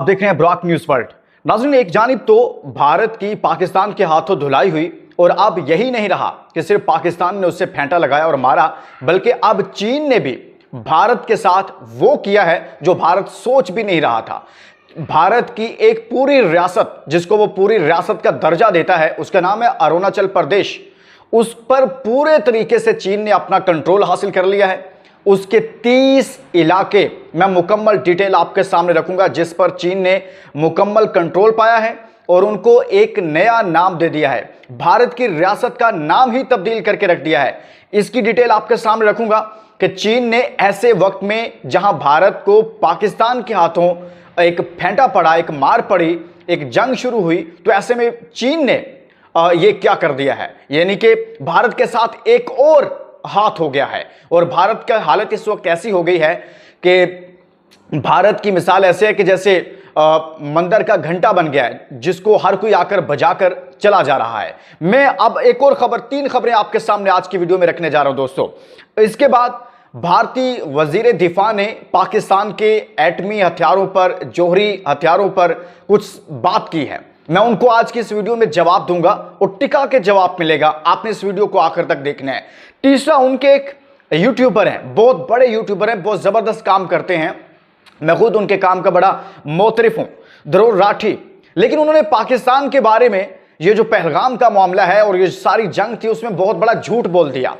आप देख रहे हैं ब्रॉक न्यूज वर्ल्ड। नाज़रीन, एक जानिब तो भारत की पाकिस्तान के हाथों धुलाई हुई और अब यही नहीं रहा कि सिर्फ पाकिस्तान ने उससे फेंटा लगाया और मारा, बल्कि अब चीन ने भी भारत के साथ वो किया है जो भारत सोच भी नहीं रहा था। भारत की एक पूरी रियासत, जिसको वो पूरी रियासत का दर्जा देता है, उसका नाम है अरुणाचल प्रदेश, उस पर पूरे तरीके से चीन ने अपना कंट्रोल हासिल कर लिया है। उसके 30 इलाके मैं मुकम्मल डिटेल आपके सामने रखूंगा, जिस पर चीन ने मुकम्मल कंट्रोल पाया है और उनको एक नया नाम दे दिया है। भारत की रियासत का नाम ही तब्दील करके रख दिया है। इसकी डिटेल आपके सामने रखूंगा कि चीन ने ऐसे वक्त में जहां भारत को पाकिस्तान के हाथों एक फेंटा पड़ा, एक मार पड़ी, एक जंग शुरू हुई, तो ऐसे में चीन ने ये क्या कर दिया है, यानी कि भारत के साथ एक और हाथ हो गया है। और भारत की हालत इस वक्त ऐसी हो गई है कि भारत की मिसाल ऐसे है कि जैसे मंदिर का घंटा बन गया है, जिसको हर कोई आकर बजाकर चला जा रहा है। मैं अब एक और खबर, 3 खबरें आपके सामने आज की वीडियो में रखने जा रहा हूं दोस्तों। इसके बाद भारतीय वजीर दिफा ने पाकिस्तान के एटमी हथियारों पर, जोहरी हथियारों पर कुछ बात की है। मैं उनको आज की इस वीडियो में जवाब दूंगा और टिका के जवाब मिलेगा। आपने इस वीडियो को आखिर तक देखना है। तीसरा, उनके एक यूट्यूबर हैं, बहुत बड़े यूट्यूबर हैं, बहुत जबरदस्त काम करते हैं, मैं खुद उनके काम का बड़ा मोतरिफ हूं, ध्रुव राठी। लेकिन उन्होंने पाकिस्तान के बारे में ये जो पहलगाम का मामला है और ये सारी जंग थी, उसमें बहुत बड़ा झूठ बोल दिया।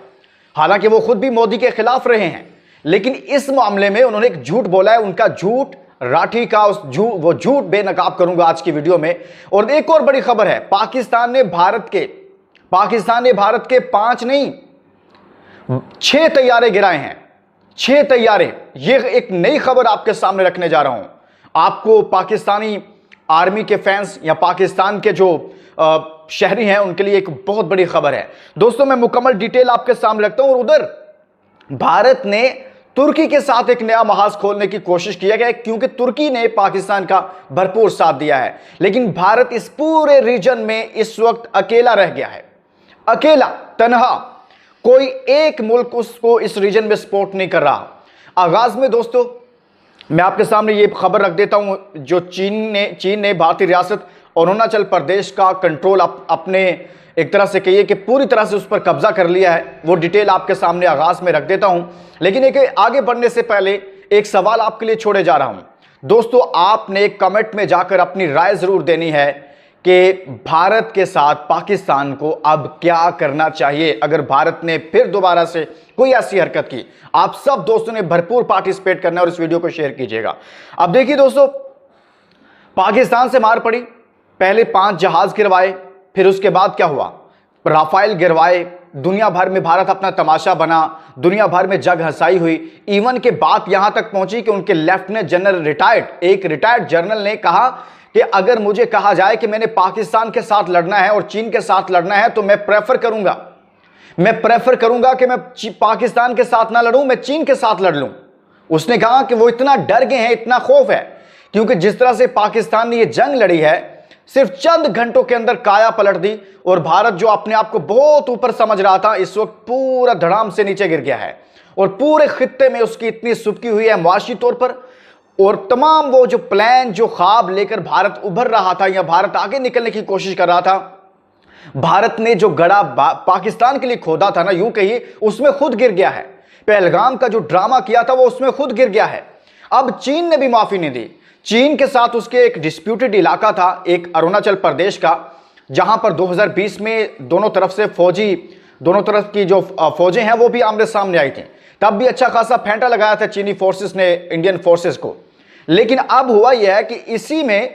हालांकि वो खुद भी मोदी के खिलाफ रहे हैं, लेकिन इस मामले में उन्होंने एक झूठ बोला है। उनका झूठ, राठी का वो झूठ बेनकाब करूंगा आज की वीडियो में। और एक और बड़ी खबर है, पाकिस्तान ने भारत के 5 नहीं 6 तैयारे गिराए हैं। 6 तैयारे, ये एक नई खबर आपके सामने रखने जा रहा हूं। आपको पाकिस्तानी आर्मी के फैंस या पाकिस्तान के जो शहरी हैं, उनके लिए एक बहुत बड़ी खबर है दोस्तों। मैं मुकम्मल डिटेल आपके सामने रखता हूं। और उधर भारत ने तुर्की के साथ एक नया महाज खोलने की कोशिश किया गया, क्योंकि तुर्की ने पाकिस्तान का भरपूर साथ दिया है। लेकिन भारत इस पूरे रीजन में इस वक्त अकेला रह गया है, अकेला, तन्हा। कोई एक मुल्क उसको इस रीजन में सपोर्ट नहीं कर रहा। आगाज में दोस्तों मैं आपके सामने ये खबर रख देता हूं, जो चीन ने भारतीय रियासत अरुणाचल प्रदेश का कंट्रोल अपने, एक तरह से कहिए कि पूरी तरह से उस पर कब्जा कर लिया है। वो डिटेल आपके सामने आगाज में रख देता हूं। लेकिन एक आगे बढ़ने से पहले एक सवाल आपके लिए छोड़े जा रहा हूं दोस्तों। आपने कमेंट में जाकर अपनी राय जरूर देनी है कि भारत के साथ पाकिस्तान को अब क्या करना चाहिए अगर भारत ने फिर दोबारा से कोई ऐसी हरकत की। आप सब दोस्तों ने भरपूर पार्टिसिपेट करना है और इस वीडियो को शेयर कीजिएगा। अब देखिए दोस्तों, पाकिस्तान से मार पड़ी, पहले 5 जहाज गिरवाए, फिर उसके बाद क्या हुआ, राफेल गिरवाए, दुनिया भर में भारत अपना तमाशा बना, दुनिया भर में जग हंसाई हुई। इवन के बात यहां तक पहुंची कि उनके लेफ्टिनेंट जनरल एक रिटायर्ड जनरल ने कहा कि अगर मुझे कहा जाए कि मैंने पाकिस्तान के साथ लड़ना है और चीन के साथ लड़ना है, तो मैं प्रेफर करूंगा कि मैं पाकिस्तान के साथ ना लड़ूं, मैं चीन के साथ लड़ लूं। उसने कहा कि वो इतना डर गए हैं, इतना खौफ है, क्योंकि जिस तरह से पाकिस्तान ने ये जंग लड़ी है, सिर्फ चंद घंटों के अंदर काया पलट दी। और भारत जो अपने आप को बहुत ऊपर समझ रहा था, इस वक्त पूरा धड़ाम से नीचे गिर गया है। और पूरे खित्ते में उसकी इतनी सुबकी हुई है मुआशी तौर पर, और तमाम वो जो प्लान, जो ख्वाब लेकर भारत उभर रहा था या भारत आगे निकलने की कोशिश कर रहा था, भारत ने जो गड़ा पाकिस्तान के लिए खोदा था ना, यूं कहिए, उसमें खुद गिर गया है। पहलगाम का जो ड्रामा किया था वो उसमें खुद गिर गया है। अब चीन ने भी माफी नहीं दी। चीन के साथ उसके एक डिस्प्यूटेड इलाका था, एक अरुणाचल प्रदेश का, जहां पर 2020 में दोनों तरफ की जो फौजें हैं वो भी आमने सामने आई थी। तब भी अच्छा खासा फेंटा लगाया था चीनी फोर्सेस ने इंडियन फोर्सेस को। लेकिन अब हुआ यह है कि इसी में,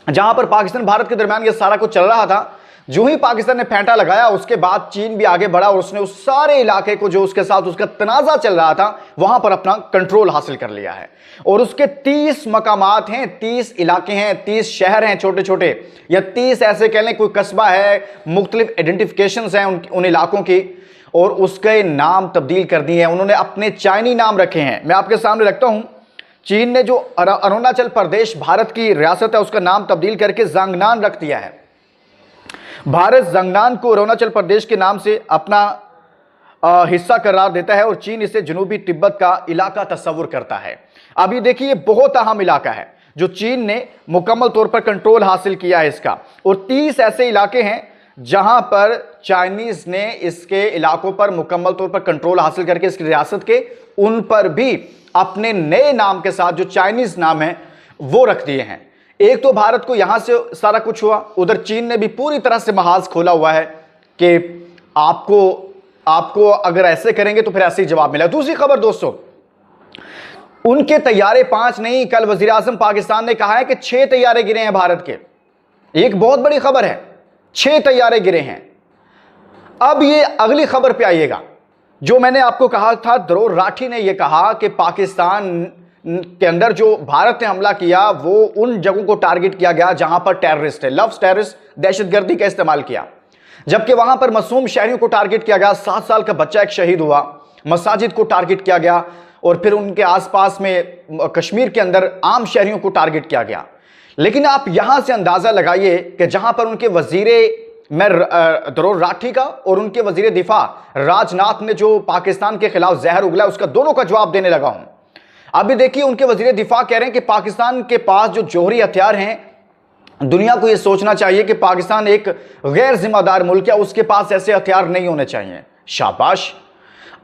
जहां पर पाकिस्तान भारत के दरमियान यह सारा कुछ चल रहा था, जो ही पाकिस्तान ने फेंटा लगाया, उसके बाद चीन भी आगे बढ़ा और उसने उस सारे इलाके को, जो उसके साथ उसका तनाजा चल रहा था, वहां पर अपना कंट्रोल हासिल कर लिया है। और उसके 30 मकामात हैं, 30 इलाके हैं, 30 शहर हैं छोटे छोटे, या 30 ऐसे कह लें, कोई कस्बा है, मुख्तलिफ आइडेंटिफिकेशंस हैं उन इलाकों की, और उसके नाम तब्दील कर दिए हैं। उन्होंने अपने चाइनी नाम रखे हैं। मैं आपके सामने रखता हूं, चीन ने जो अरुणाचल प्रदेश भारत की रियासत है, उसका नाम तब्दील करके जांगनान रख दिया है। भारत जांगनान को अरुणाचल प्रदेश के नाम से अपना हिस्सा करार देता है, और चीन इसे जनूबी तिब्बत का इलाका तस्वुर करता है। अब ये देखिए, बहुत अहम इलाका है। जो चीन ने मुकम्मल तौर पर कंट्रोल हासिल किया है इसका, और 30 ऐसे इलाके हैं जहां पर चाइनीज ने इसके इलाकों पर मुकम्मल तौर पर कंट्रोल हासिल करके इसकी रियासत के उन पर भी अपने नए नाम के साथ जो चाइनीज नाम है वो रख दिए हैं। एक तो भारत को यहां से सारा कुछ हुआ, उधर चीन ने भी पूरी तरह से महाज खोला हुआ है कि आपको अगर ऐसे करेंगे तो फिर ऐसे ही जवाब मिला। दूसरी खबर दोस्तों, उनके तैयारे 5 नहीं, कल वजीर आजम पाकिस्तान ने कहा है कि 6 तैयारे गिरे हैं भारत के। एक बहुत बड़ी खबर है, 6 तैयारे गिरे हैं। अब ये अगली खबर पे आइएगा, जो मैंने आपको कहा था, ध्रुव राठी ने यह कहा कि पाकिस्तान के अंदर जो भारत ने हमला किया वो उन जगहों को टारगेट किया गया जहां पर टेररिस्ट है, लव्स टेररिस्ट, दहशतगर्दी का इस्तेमाल किया, जबकि वहां पर मासूम शहरियों को टारगेट किया गया। 7 साल का बच्चा एक शहीद हुआ, मसाजिद को टारगेट किया गया, और फिर उनके आसपास में कश्मीर के अंदर आम शहरियों को टारगेट किया गया। लेकिन आप यहां से अंदाजा लगाइए कि जहां पर उनके वजीरे ध्रुव राठी का और उनके वजीर दिफा राजनाथ ने जो पाकिस्तान के खिलाफ जहर उगला, उसका दोनों का जवाब देने लगा हूं। अभी देखिए, उनके वजीर दिफा कह रहे हैं कि पाकिस्तान के पास जो जौहरी हथियार हैं, दुनिया को यह सोचना चाहिए कि पाकिस्तान एक गैर जिम्मेदार मुल्क है, उसके पास ऐसे हथियार नहीं होने चाहिए। शाबाश,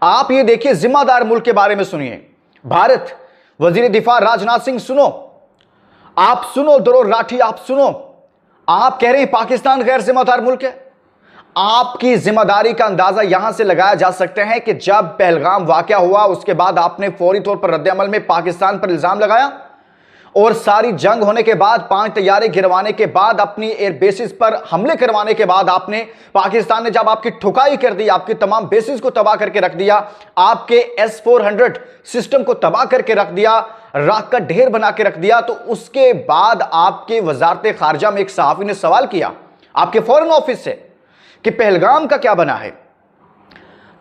आप ये देखिए, जिम्मेदार मुल्क के बारे में सुनिए। भारत, वजीर दिफा राजनाथ सिंह, सुनो, आप सुनो, ध्रुव राठी आप सुनो, आप कह रहे हैं पाकिस्तान गैर जिम्मेदार मुल्क है। आपकी जिम्मेदारी का अंदाजा यहां से लगाया जा सकता है कि जब पहलगाम वाकया हुआ उसके बाद आपने फौरी तौर पर रद्द-ए-अमल में पाकिस्तान पर इल्जाम लगाया, और सारी जंग होने के बाद 5 तैयारे गिरवाने के बाद अपनी एयर बेसिस पर हमले करवाने के बाद आपने, पाकिस्तान ने जब आपकी ठुकाई कर दी, आपकी तमाम बेसिस को तबाह करके रख दिया, आपके S-400 सिस्टम को तबाह करके रख दिया, राख का ढेर बना के रख दिया, तो उसके बाद आपके वजारत खारजा में एक सहाफी ने सवाल किया आपके फॉरेन ऑफिस से कि पहलगाम का क्या बना है।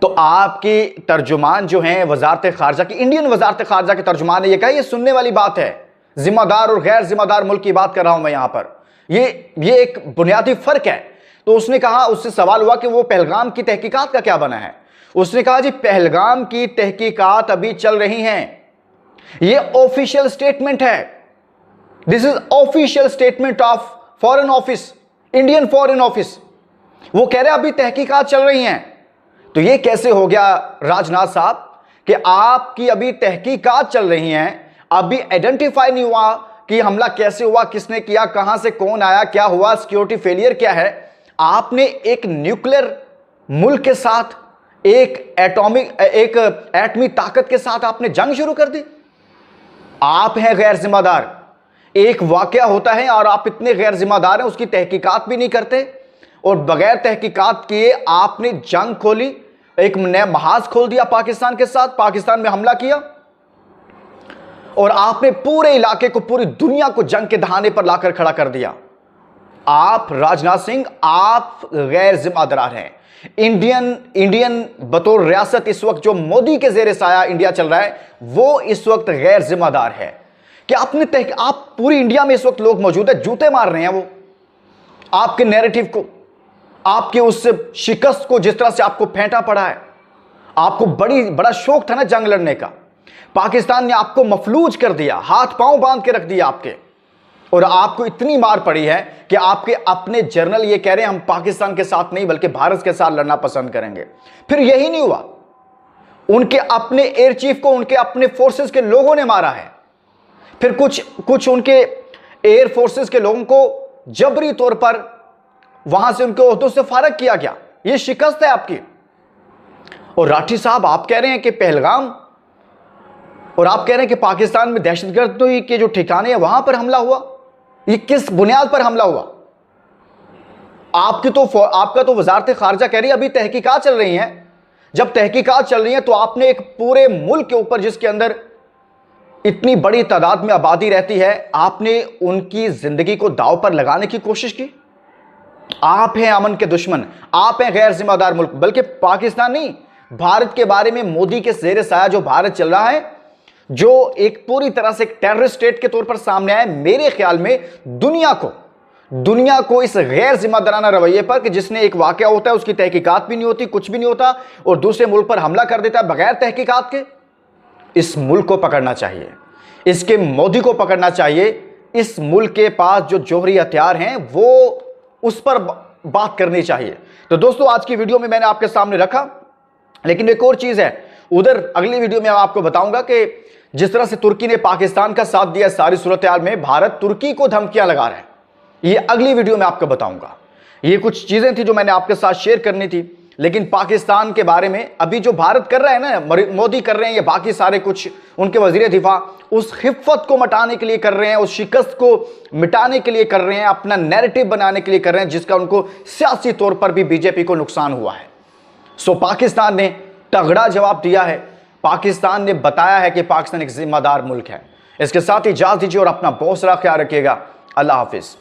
तो आपकी तर्जुमान जो हैं वजारत खारजा की, इंडियन वजारत खारजा के तर्जुमान ने यह कहा, यह सुनने वाली बात है, जिम्मेदार और गैर जिम्मेदार मुल्क की बात कर रहा हूं मैं यहां पर, ये एक बुनियादी फर्क है। तो उसने कहा, उससे सवाल हुआ कि वो पहलगाम की तहकीकात का क्या बना है। उसने कहा, जी पहलगाम की तहकीकात अभी चल रही हैं, ये ऑफिशियल स्टेटमेंट है, this is official statement of foreign office, Indian foreign office. वो कह रहे अभी तहकीकात चल रही हैं। तो ये कैसे हो गया राजनाथ साहब कि आपकी अभी तहकीकात चल रही हैं, अभी आइडेंटिफाई नहीं हुआ कि हमला कैसे हुआ, किसने किया, कहां से कौन आया, क्या हुआ, सिक्योरिटी फेलियर क्या है। आपने एक न्यूक्लियर मुल्क के साथ, एक एटमी ताकत के साथ आपने जंग शुरू कर दी। आप हैं गैर जिम्मेदार। एक वाकया होता है और आप इतने गैर जिम्मेदार हैं, उसकी तहकीकात भी नहीं करते, और बगैर तहकीकात किए आपने जंग खोली, एक नया महाज खोल दिया पाकिस्तान के साथ, पाकिस्तान में हमला किया, और आपने पूरे इलाके को, पूरी दुनिया को जंग के दहाने पर लाकर खड़ा कर दिया। आप राजनाथ सिंह, आप गैर जिम्मेदार हैं। इंडियन बतौर रियासत इस वक्त जो मोदी के जेर साया इंडिया चल रहा है, वो इस वक्त गैर जिम्मेदार है कि आप पूरी इंडिया में इस वक्त लोग मौजूद है, जूते मार रहे हैं वो आपके नैरेटिव को, आपके उस शिकस्त को, जिस तरह से आपको फेंटा पड़ा है। आपको बड़ा शौक था ना जंग लड़ने का, पाकिस्तान ने आपको मफलूज कर दिया, हाथ पांव बांध के रख दिया आपके, और आपको इतनी मार पड़ी है कि आपके अपने जनरल ये कह रहे हैं हम पाकिस्तान के साथ नहीं बल्कि भारत के साथ लड़ना पसंद करेंगे। फिर यही नहीं हुआ, उनके अपने एयर चीफ को उनके अपने फोर्सेस के लोगों ने मारा है, फिर कुछ उनके एयर फोर्सेस के लोगों को जबरी तौर पर वहां से उनके ओहदों से फारग किया गया। यह शिकस्त है आपकी। और राठी साहब, आप कह रहे हैं कि पहलगाम, और आप कह रहे हैं कि पाकिस्तान में दहशतगर्दी के जो ठिकाने हैं वहां पर हमला हुआ। ये किस बुनियाद पर हमला हुआ? आपका तो वजारत खारजा कह रही है अभी तहकीकात चल रही हैं। जब तहकीकात चल रही हैं तो आपने एक पूरे मुल्क के ऊपर, जिसके अंदर इतनी बड़ी तादाद में आबादी रहती है, आपने उनकी जिंदगी को दांव पर लगाने की कोशिश की। आप हैं अमन के दुश्मन, आप हैं गैर जिम्मेदार मुल्क। बल्कि पाकिस्तान नहीं, भारत के बारे में मोदी के जेर साया जो भारत चल रहा है, जो एक पूरी तरह से एक टेररिस्ट स्टेट के तौर पर सामने आया, मेरे ख्याल में दुनिया को इस गैर जिम्मेदाराना रवैये पर कि जिसने एक वाकया होता है उसकी तहकीकात भी नहीं होती, कुछ भी नहीं होता, और दूसरे मुल्क पर हमला कर देता है बगैर तहकीकात के, इस मुल्क को पकड़ना चाहिए, इसके मोदी को पकड़ना चाहिए इस मुल्क के पास जो जौहरी हथियार हैं वो उस पर बात करनी चाहिए। तो दोस्तों आज की वीडियो में मैंने आपके सामने रखा, लेकिन एक और चीज है, उधर अगली वीडियो में मैं आपको बताऊंगा कि जिस तरह से तुर्की ने पाकिस्तान का साथ दिया, सारी सूरत हाल में भारत तुर्की को धमकियां लगा रहा है। ये अगली वीडियो में आपको बताऊंगा। ये कुछ चीजें थी जो मैंने आपके साथ शेयर करनी थी, लेकिन पाकिस्तान के बारे में अभी जो भारत कर रहा है ना, मोदी कर रहे हैं, ये बाकी सारे कुछ उनके वजीर दिफा उस खिफ़त को मिटाने के लिए कर रहे हैं, उस शिकस्त को मिटाने के लिए कर रहे हैं, अपना नैरेटिव बनाने के लिए कर रहे हैं, जिसका उनको सियासी तौर पर भी बीजेपी को नुकसान हुआ है। सो पाकिस्तान ने तगड़ा जवाब दिया है। पाकिस्तान ने बताया है कि पाकिस्तान एक जिम्मेदार मुल्क है। इसके साथ ही इजाज़त दीजिए और अपना बहुत सारा ख्याल रखिएगा। अल्लाह हाफिज।